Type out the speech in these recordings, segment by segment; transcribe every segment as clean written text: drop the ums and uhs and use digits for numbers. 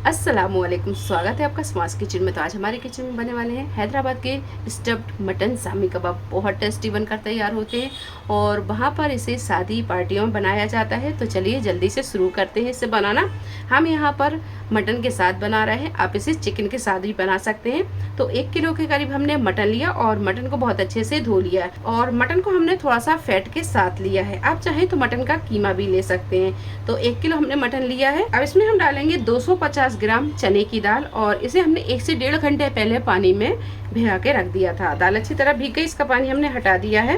अस्सलामुअलैकुम, स्वागत है आपका स्मार्ट किचन में। तो आज हमारे किचन में बनने वाले हैं हैदराबाद के स्टफ्ड मटन शामी कबाब। बहुत टेस्टी बनकर तैयार होते हैं और वहाँ पर इसे शादी पार्टियों में बनाया जाता है। तो चलिए जल्दी से शुरू करते हैं इसे बनाना। हम यहाँ पर मटन के साथ बना रहे हैं, आप इसे चिकन के साथ भी बना सकते हैं। तो 1 किलो के करीब हमने मटन लिया और मटन को बहुत अच्छे से धो लिया और मटन को हमने थोड़ा सा फैट के साथ लिया है। आप चाहें तो मटन का कीमा भी ले सकते हैं। तो 1 किलो हमने मटन लिया है। अब इसमें हम डालेंगे 250 ग्राम चने की दाल और इसे हमने 1 से 1.5 घंटे पहले पानी में भिगा के रख दिया था। दाल अच्छी तरह भीग गई, इसका पानी हमने हटा दिया है।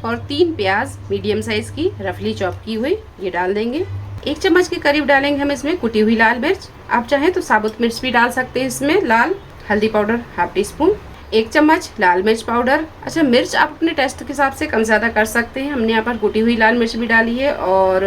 और 3 प्याज मीडियम साइज की रफली चॉप की हुई ये डाल देंगे। 1 चम्मच के करीब डालेंगे हम इसमें कुटी हुई लाल मिर्च। आप चाहें तो साबुत मिर्च भी डाल सकते हैं इसमें लाल। हल्दी पाउडर हाफ टी स्पून। 1 चम्मच लाल मिर्च पाउडर। अच्छा, मिर्च आप अपने टेस्ट के हिसाब से कम ज़्यादा कर सकते हैं। हमने यहाँ पर कुटी हुई लाल मिर्च भी डाली है और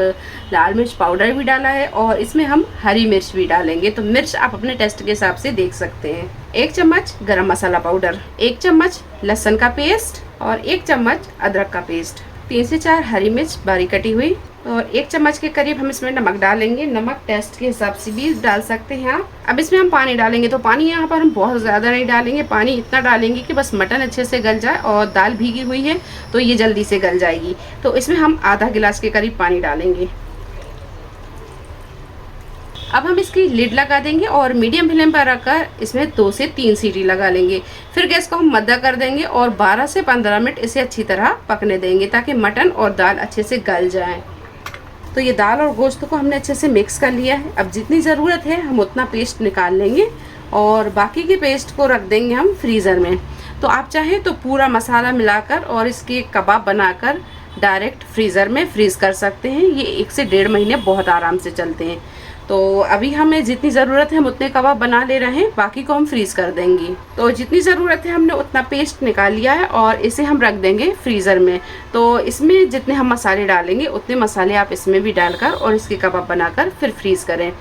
लाल मिर्च पाउडर भी डाला है और इसमें हम हरी मिर्च भी डालेंगे। तो मिर्च आप अपने टेस्ट के हिसाब से देख सकते हैं। 1 चम्मच गरम मसाला पाउडर, 1 चम्मच लहसुन का पेस्ट और 1 चम्मच अदरक का पेस्ट, 3 से 4 हरी मिर्च बारीक कटी हुई और 1 चम्मच के करीब हम इसमें नमक डालेंगे। नमक टेस्ट के हिसाब से भी डाल सकते हैं आप। अब इसमें हम पानी डालेंगे। तो पानी यहाँ पर हम बहुत ज़्यादा नहीं डालेंगे, पानी इतना डालेंगे कि बस मटन अच्छे से गल जाए और दाल भीगी हुई है तो ये जल्दी से गल जाएगी। तो इसमें हम आधा गिलास के करीब पानी डालेंगे। अब हम इसकी लिड लगा देंगे और मीडियम फ्लेम पर रखकर इसमें 2 से 3 सीटी लगा लेंगे। फिर गैस को हम मद्दा कर देंगे और 12 से 15 मिनट इसे अच्छी तरह पकने देंगे ताकि मटन और दाल अच्छे से गल जाए। तो ये दाल और गोश्त को हमने अच्छे से मिक्स कर लिया है। अब जितनी ज़रूरत है हम उतना पेस्ट निकाल लेंगे और बाकी के पेस्ट को रख देंगे हम फ्रीज़र में। तो आप चाहें तो पूरा मसाला मिलाकर और इसके कबाब बनाकर डायरेक्ट फ्रीज़र में फ्रीज़ कर सकते हैं। ये 1 से 1.5 महीने बहुत आराम से चलते हैं। तो अभी हमें जितनी ज़रूरत है हम उतने कबाब बना ले रहे हैं, बाकी को हम फ्रीज़ कर देंगे। तो जितनी ज़रूरत है हमने उतना पेस्ट निकाल लिया है और इसे हम रख देंगे फ्रीज़र में। तो इसमें जितने हम मसाले डालेंगे उतने मसाले आप इसमें भी डालकर और इसके कबाब बनाकर फिर फ्रीज़ करें।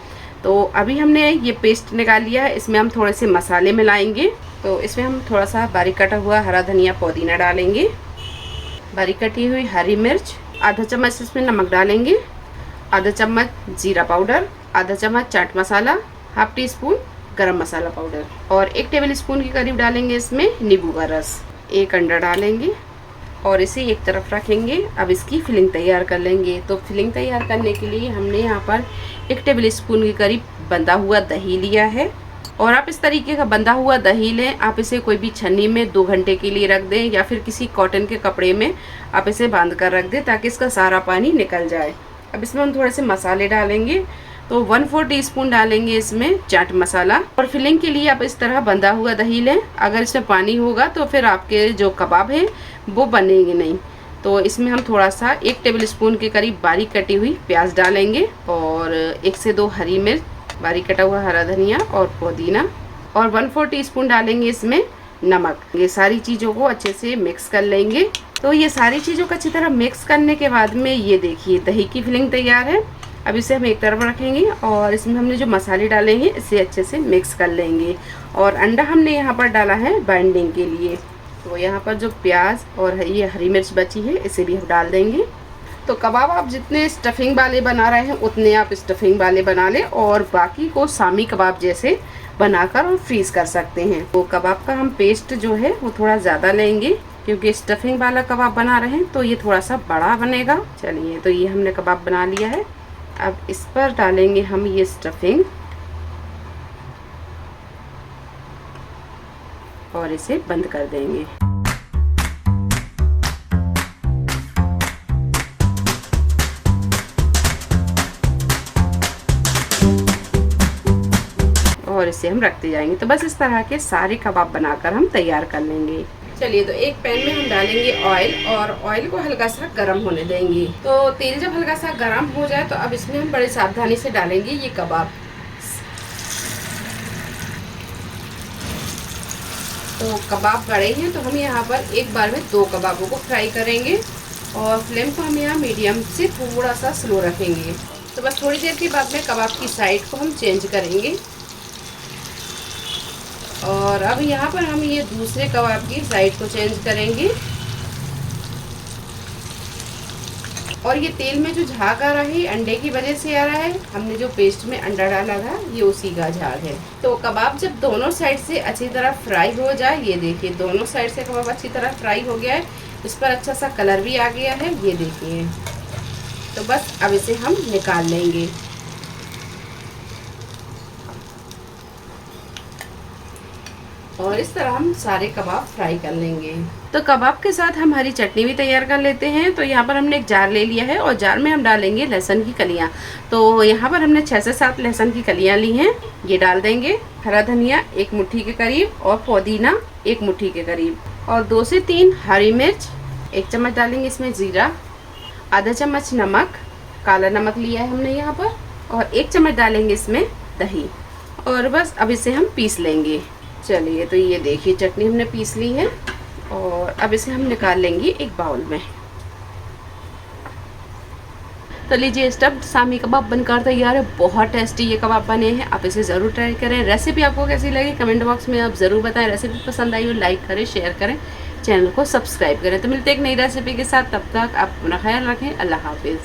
तो अभी हमने ये पेस्ट निकाल लिया है, इसमें हम थोड़े से मसाले मिलाएंगे। तो इसमें हम थोड़ा सा बारीक कटा हुआ हरा धनिया पुदीना डालेंगे, बारीक कटी हुई हरी मिर्च, आधा चम्मच इसमें नमक डालेंगे, आधा चम्मच जीरा पाउडर, आधा चम्मच chaat masala, half tea spoon गरम मसाला पाउडर और 1 टेबल स्पून के करीब डालेंगे इसमें नींबू का रस। 1 अंडा डालेंगे और इसे एक तरफ रखेंगे। अब इसकी फिलिंग तैयार कर लेंगे। तो फिलिंग तैयार करने के लिए हमने यहाँ पर 1 टेबल स्पून के करीब बंधा हुआ दही लिया है और आप इस तरीके का बंधा हुआ दही लें। आप इसे कोई भी छन्नी में 2 घंटे के लिए रख दें या फिर किसी कॉटन के कपड़े में आप इसे बांध कर रख दें ताकि इसका सारा पानी निकल जाए। अब इसमें हम थोड़े से मसाले डालेंगे। तो 1/4 टीस्पून डालेंगे इसमें चाट मसाला और फिलिंग के लिए आप इस तरह बंधा हुआ दही लें। अगर इसमें पानी होगा तो फिर आपके जो कबाब हैं वो बनेंगे नहीं। तो इसमें हम थोड़ा सा 1 टेबल स्पून के करीब बारीक कटी हुई प्याज डालेंगे और 1 से 2 हरी मिर्च, बारीक कटा हुआ हरा धनिया और पुदीना और 1/4 टीस्पून डालेंगे इसमें नमक। ये सारी चीज़ों को अच्छे से मिक्स कर लेंगे। तो ये सारी चीज़ों को अच्छी तरह मिक्स करने के बाद में ये देखिए दही की फिलिंग तैयार है। अब इसे हम एक तरफ रखेंगे और इसमें हमने जो मसाले डाले हैं इसे अच्छे से मिक्स कर लेंगे और अंडा हमने यहाँ पर डाला है बाइंडिंग के लिए। तो यहाँ पर जो प्याज और ये हरी मिर्च बची है इसे भी हम डाल देंगे। तो कबाब आप जितने स्टफिंग वाले बना रहे हैं उतने आप स्टफिंग वाले बना लें और बाकी को शामी कबाब जैसे बनाकर और फ्रीज कर सकते हैं। तो कबाब का हम पेस्ट जो है वो थोड़ा ज़्यादा लेंगे क्योंकि स्टफिंग वाला कबाब बना रहे हैं तो ये थोड़ा सा बड़ा बनेगा। चलिए, तो ये हमने कबाब बना लिया है। अब इस पर डालेंगे हम ये स्टफिंग और इसे बंद कर देंगे। और इसे हम रखते जाएंगे। तो बस इस तरह के सारे कबाब बनाकर हम तैयार कर लेंगे। चलिए, तो एक पैन में हम डालेंगे ऑयल और ऑयल को हल्का सा गर्म होने देंगे। तो तेल जब हल्का सा गर्म हो जाए तो अब इसमें हम बड़े सावधानी से डालेंगे ये कबाब। तो कबाब बड़े हैं तो हम यहाँ पर एक बार में 2 कबाबों को फ्राई करेंगे और फ्लेम को हम यहाँ मीडियम से थोड़ा सा स्लो रखेंगे। तो बस थोड़ी देर के बाद में कबाब की साइड को हम चेंज करेंगे और अब यहाँ पर हम ये दूसरे कबाब की साइड को चेंज करेंगे। और ये तेल में जो झाग आ रहा है अंडे की वजह से आ रहा है, हमने जो पेस्ट में अंडा डाला था ये उसी का झाग है। तो कबाब जब दोनों साइड से अच्छी तरह फ्राई हो जाए, ये देखिए दोनों साइड से कबाब अच्छी तरह फ्राई हो गया है, इस पर अच्छा सा कलर भी आ गया है, ये देखिए। तो बस अब इसे हम निकाल लेंगे। और इस तरह हम सारे कबाब फ्राई कर लेंगे। तो कबाब के साथ हम हरी चटनी भी तैयार कर लेते हैं। तो यहाँ पर हमने एक जार ले लिया है और जार में हम डालेंगे लहसुन की कलियाँ। तो यहाँ पर हमने 6 से 7 लहसुन की कलियाँ ली हैं, ये डाल देंगे। हरा धनिया 1 मुट्ठी के करीब और पुदीना 1 मुट्ठी के करीब, और 2 से 3 हरी मिर्च, 1 चम्मच डालेंगे इसमें जीरा, आधा चम्मच नमक, काला नमक लिया है हमने यहाँ पर, और 1 चम्मच डालेंगे इसमें दही। और बस अब इसे हम पीस लेंगे। चलिए, तो ये देखिए चटनी हमने पीस ली है और अब इसे हम निकाल लेंगे एक बाउल में। तो लीजिए, स्टफ्ड शामी कबाब बनकर तैयार है। बहुत टेस्टी ये कबाब बने हैं, आप इसे ज़रूर ट्राई करें। रेसिपी आपको कैसी लगी कमेंट बॉक्स में आप ज़रूर बताएं। रेसिपी पसंद आई हो लाइक करें, शेयर करें, चैनल को सब्सक्राइब करें। तो मिलते हैं एक नई रेसिपी के साथ, तब तक आप अपना ख्याल रखें। अल्लाह हाफिज़।